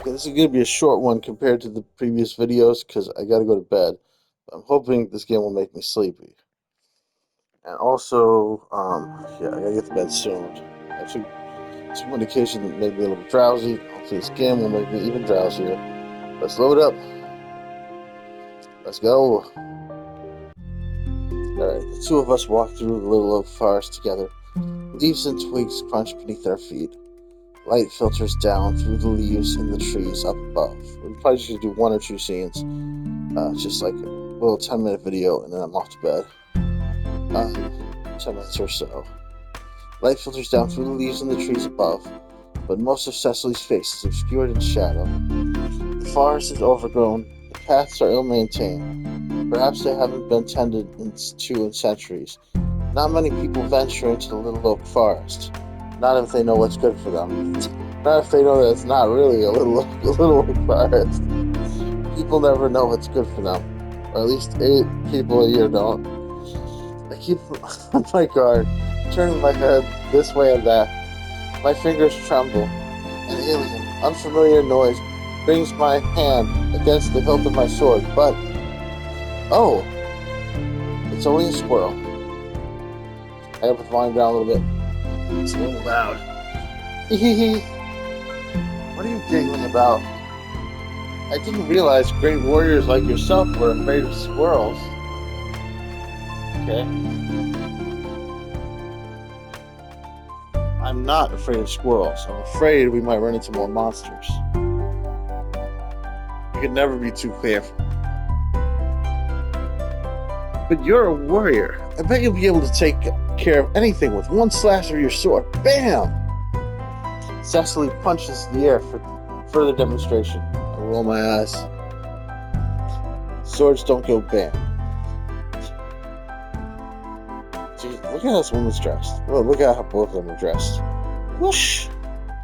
Okay, this is going to be a short one compared to the previous videos because I got to go to bed. I'm hoping this game will make me sleepy. And also, yeah, I gotta get to bed soon. Actually, some medication that made me a little drowsy. Hopefully, this game will make me even drowsier. Let's load up. Let's go. Alright, the two of us walk through the little oak forest together. Leaves and twigs crunch beneath our feet. Light filters down through the leaves and the trees up above. We probably should do one or two scenes, just like a little 10-minute video, and then I'm off to bed. 10 minutes or so. Light filters down through the leaves and the trees above, but most of Cecily's face is obscured in shadow. The forest is overgrown, the paths are ill-maintained. Perhaps they haven't been tended to in centuries. Not many people venture into the little oak forest. Not if they know what's good for them. Not if they know that it's not really a little oak forest. People never know what's good for them. Or at least 8 people a year don't. I keep on my guard, turning my head this way and that. My fingers tremble. An alien, unfamiliar noise brings my hand against the hilt of my sword, but... oh! It's only a squirrel. I have the volume down a little bit. It's a little loud. What are you giggling about? I didn't realize great warriors like yourself were afraid of squirrels. Okay. I'm not afraid of squirrels. I'm afraid we might run into more monsters. You can never be too careful. But you're a warrior. I bet you'll be able to take care of anything with one slash of your sword. Bam! Cecily punches the air for further demonstration. I roll my eyes. Swords don't go bam. Jeez, look at how this woman's dressed. Well, look at how both of them are dressed. Whoosh!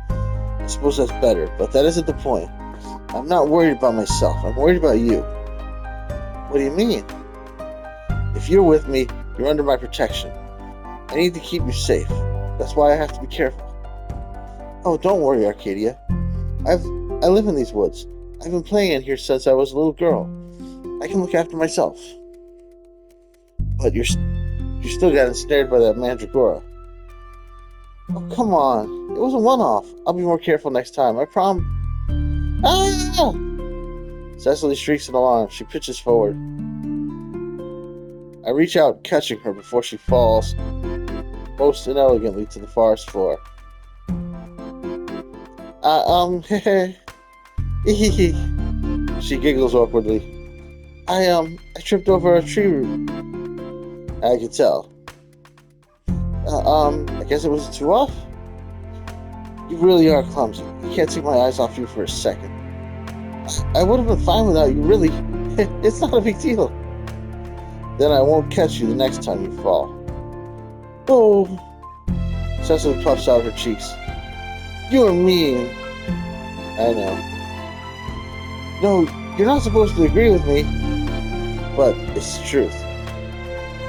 I suppose that's better, but that isn't the point. I'm not worried about myself. I'm worried about you. What do you mean? If you're with me, you're under my protection. I need to keep you safe. That's why I have to be careful. Oh, don't worry, Arcadia. I live in these woods. I've been playing in here since I was a little girl. I can look after myself. But you still got ensnared by that mandragora. Oh, come on. It was a one-off. I'll be more careful next time. I promise. Ah! Cecily shrieks in alarm. She pitches forward. I reach out, catching her before she falls, most inelegantly to the forest floor. She giggles awkwardly. I tripped over a tree root. I could tell. I guess it was too off? You really are clumsy. I can't take my eyes off you for a second. I would have been fine without you, really. It's not a big deal. Then I won't catch you the next time you fall. Oh! Cecily puffs out her cheeks. You're mean. I know. No, you're not supposed to agree with me. But it's the truth.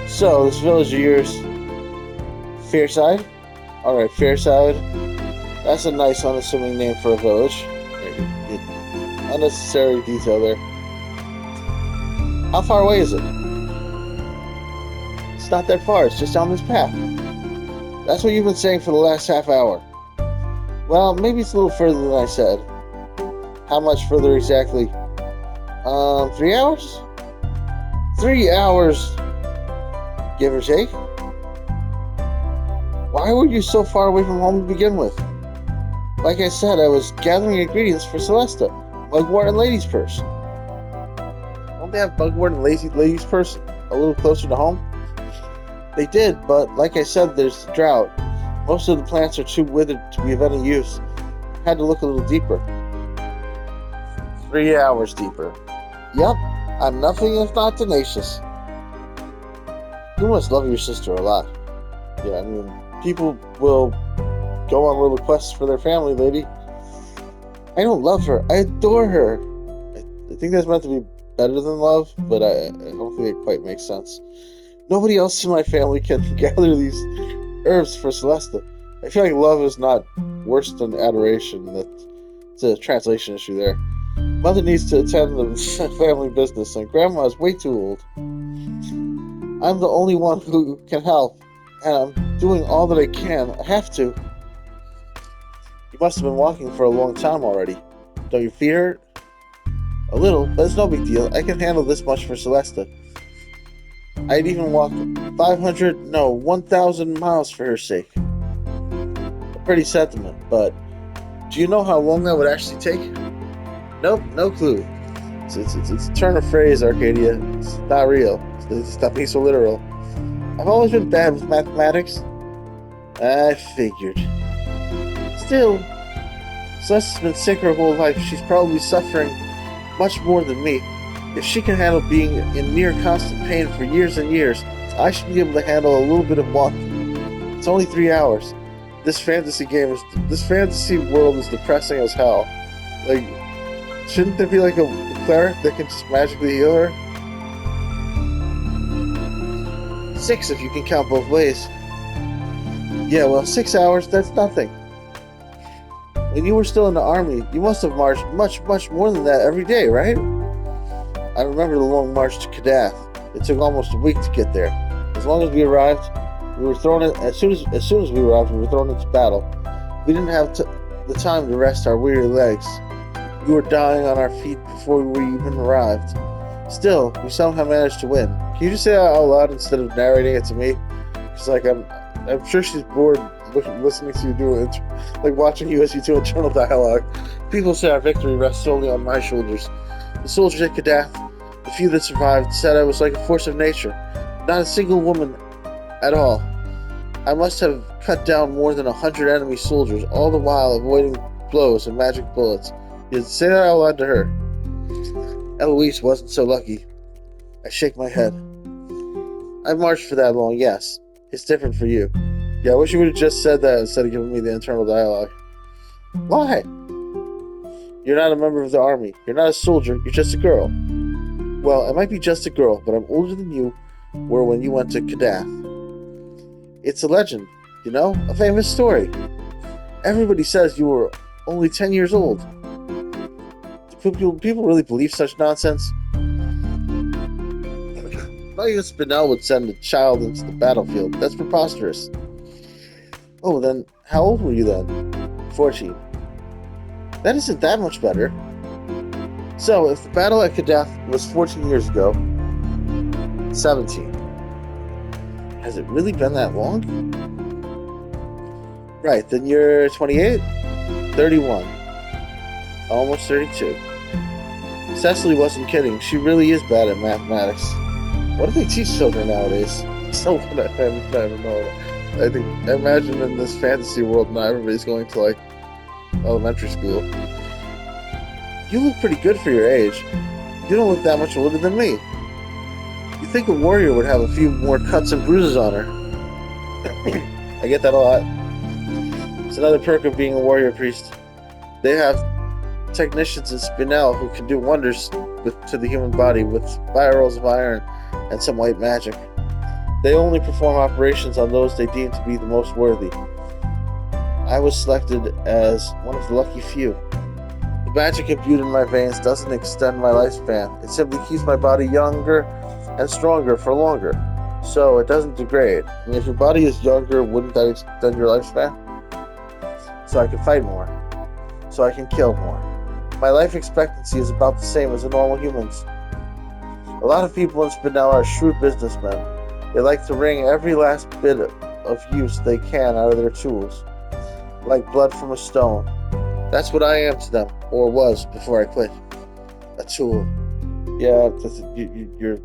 So, this village of yours... Fairside? Alright, Fairside. That's a nice, unassuming name for a village. Unnecessary detail there. How far away is it? It's not that far, it's just down this path. That's what you've been saying for the last half hour. Well, maybe it's a little further than I said. How much further exactly? 3 hours? 3 hours, give or take. Why were you so far away from home to begin with? Like I said, I was gathering ingredients for Celesta, Mugwort and Lady's Purse. Don't they have Mugwort and Lady's Purse a little closer to home? They did, but like I said, there's the drought. Most of the plants are too withered to be of any use. I had to look a little deeper. 3 hours deeper. Yup, I'm nothing if not tenacious. You must love your sister a lot. Yeah, I mean, people will go on little quests for their family, lady. I don't love her. I adore her. I think that's meant to be better than love, but I don't think it quite makes sense. Nobody else in my family can gather these herbs for Celesta. I feel like love is not worse than adoration. That It's a translation issue there. Mother needs to attend the family business, and Grandma is way too old. I'm the only one who can help, and I'm doing all that I can. I have to. You must have been walking for a long time already. Don't you fear it? A little, but it's no big deal. I can handle this much for Celesta. I'd even walk 1,000 miles for her sake. A pretty sentiment, but do you know how long that would actually take? Nope, no clue. It's a turn of phrase, Arcadia. It's not real. It's not being so literal. I've always been bad with mathematics. I figured. Still, Celeste's been sick her whole life. She's probably suffering much more than me. If she can handle being in near constant pain for years and years, I should be able to handle a little bit of walking. It's only 3 hours. This fantasy world is depressing as hell. Like, shouldn't there be like a cleric that can just magically heal her? 6 if you can count both ways. Yeah, well, 6 hours, that's nothing. When you were still in the army, you must have marched much, much more than that every day, right? I remember the long march to Kadath. It took almost a week to get there. As soon as we arrived, we were thrown into battle. We didn't have the time to rest our weary legs. We were dying on our feet before we even arrived. Still, we somehow managed to win. Can you just say that out loud instead of narrating it to me? Because I'm sure she's bored listening to you do it, like watching you as you do internal dialogue. People say our victory rests solely on my shoulders. The soldiers at Kadath, the few that survived, said I was like a force of nature. Not a single woman at all. I must have cut down more than 100 enemy soldiers, all the while avoiding blows and magic bullets. You say that out loud to her. Eloise wasn't so lucky. I shake my head. I've marched for that long, yes. It's different for you. Yeah, I wish you would have just said that instead of giving me the internal dialogue. Why? You're not a member of the army. You're not a soldier. You're just a girl. Well, I might be just a girl, but I'm older than you were when you went to Kadath. It's a legend, you know? A famous story. Everybody says you were only 10 years old. Do people really believe such nonsense? Not even Spinel would send a child into the battlefield. That's preposterous. Oh, then, how old were you then? 14. That isn't that much better. So, if the battle at Kadath was 14 years ago, 17. Has it really been that long? Right, then you're 28? 31. Almost 32. Cecily wasn't kidding. She really is bad at mathematics. What do they teach children nowadays? So, I don't know. I imagine in this fantasy world now everybody's going to, like, elementary school. You look pretty good for your age. You don't look that much older than me. You'd think a warrior would have a few more cuts and bruises on her. I get that a lot. It's another perk of being a warrior priest. They have technicians in Spinel who can do wonders to the human body with spirals of iron and some white magic. They only perform operations on those they deem to be the most worthy. I was selected as one of the lucky few. The magic imbued in my veins doesn't extend my lifespan. It simply keeps my body younger and stronger for longer, so it doesn't degrade. And if your body is younger, wouldn't that extend your lifespan? So I can fight more. So I can kill more. My life expectancy is about the same as a normal human's. A lot of people in Spinel are shrewd businessmen. They like to wring every last bit of use they can out of their tools, like blood from a stone. That's what I am to them, or was before I quit. A tool. Yeah, you're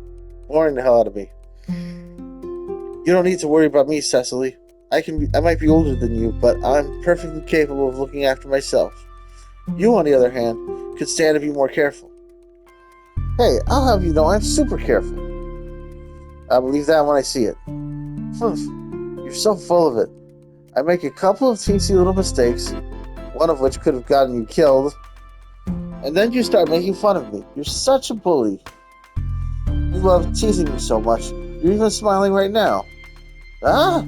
boring the hell out of me. You don't need to worry about me, Cecily. I might be older than you, but I'm perfectly capable of looking after myself. You, on the other hand, could stand to be more careful. Hey, I'll have you know I'm super careful. I believe that when I see it. You're so full of it. I make a couple of teensy little mistakes, one of which could have gotten you killed, and then you start making fun of me. You're such a bully. You love teasing me so much. You're even smiling right now. Ah!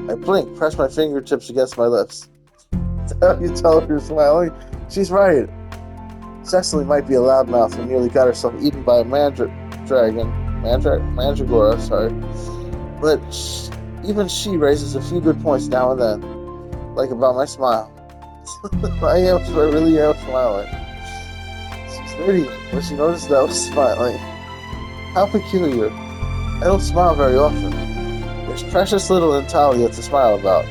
I blink, press my fingertips against my lips. You tell her you're smiling? She's right. Cecily might be a loudmouth who nearly got herself eaten by a mandragora, sorry. But even she raises a few good points now and then, like about my smile. I really am smiling. She's 30, but she noticed that I was smiling. How peculiar. I don't smile very often. There's precious little in Talia to smile about.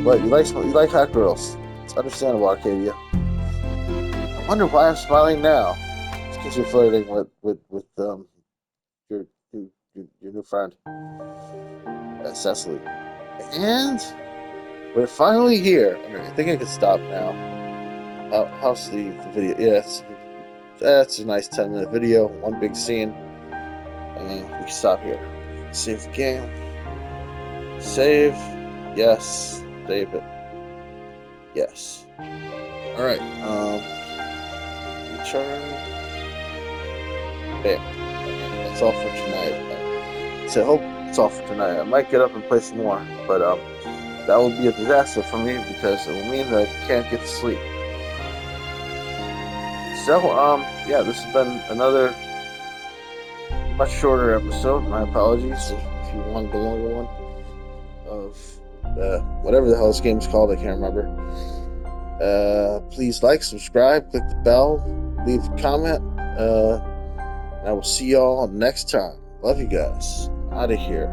But you like hot girls. It's understandable, Arcadia. I wonder why I'm smiling now. It's because you're flirting with your your new friend, Cecily. And we're finally here. I think I can stop now. How's the video? Yeah, that's a nice 10-minute video. One big scene. And we can stop here. Save the game. Save. Yes. Save it. Yes. Alright. Return. Bam. That's all for tonight. So I hope it's all for tonight. I might get up and play some more, but that will be a disaster for me because it will mean that I can't get to sleep. So yeah, this has been another much shorter episode. My apologies if you wanted the longer one of whatever the hell this game is called. I can't remember. Please like, subscribe, click the bell, leave a comment. I will see y'all next time. Love you guys. Out of here.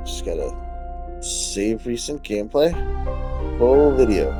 Just gotta save recent gameplay. Full video.